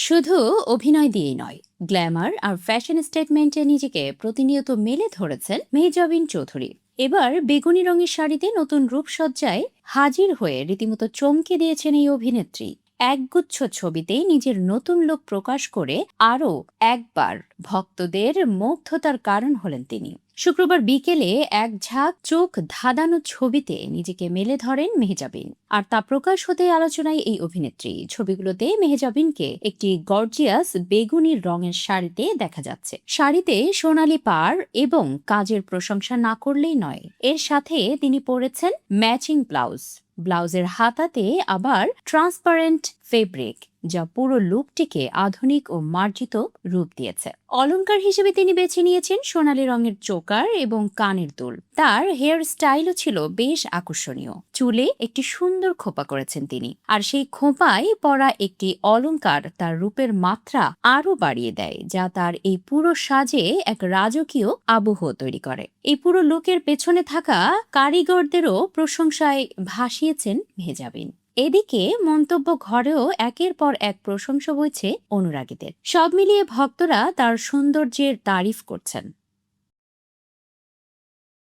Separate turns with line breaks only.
শুধু অভিনয় দিয়েই নয়, গ্ল্যামার আর ফ্যাশন স্টেটমেন্টে নিজেকে প্রতিনিয়ত মেলে ধরেছেন মেহজাবিন চৌধুরী। এবার বেগুনি রঙের শাড়িতে নতুন রূপসজ্জায় হাজির হয়ে রীতিমতো চমকে দিয়েছেন এই অভিনেত্রী। একগুচ্ছ ছবিতেই নিজের নতুন লুক প্রকাশ করে আরও একবার ভক্তদের মুগ্ধতার কারণ হলেন তিনি। শুক্রবার বিকেলে এক ঝাঁক চোখ ধাঁধানো ছবিতে নিজেকে মেলে ধরেন মেহজাবিন। আর তা প্রকাশ হতে আলোচনায় এই অভিনেত্রী। ছবিগুলোতে মেহজাবিনকে একটি গর্জিয়াস বেগুনি রঙের শাড়িতে দেখা যাচ্ছে। শাড়িতে সোনালি পাড় এবং কাজের প্রশংসা না করলেই নয়, এর সাথে তিনি পরেছেন ম্যাচিং ব্লাউজ। ব্লাউজের হাতাতে আবার ট্রান্সপারেন্ট ফেব্রিক, যা পুরো লুকটিকে আধুনিক ও মার্জিত রূপ দিয়েছে। অলংকার হিসেবে তিনি বেছে নিয়েছেন সোনালী রঙের চোকার এবং কানের দুল। তার হেয়ার স্টাইলও ছিল বেশ আকর্ষণীয়। চুলে একটি সুন্দর খোপা করেছেন তিনি, আর সেই খোঁপায় পরা একটি অলংকার তার রূপের মাত্রা আরো বাড়িয়ে দেয়, যা তার এই পুরো সাজে এক রাজকীয় আবহ তৈরি করে। এই পুরো লুকের পেছনে থাকা কারিগরদেরও প্রশংসায় ভাসিয়েছেন মেহজাবিন। এদিকে মন্তব্য ঘরেও একের পর এক প্রশংসা বইছে অনুরাগীদের। সব মিলিয়ে ভক্তরা তার সৌন্দর্যের তারিফ করছেন।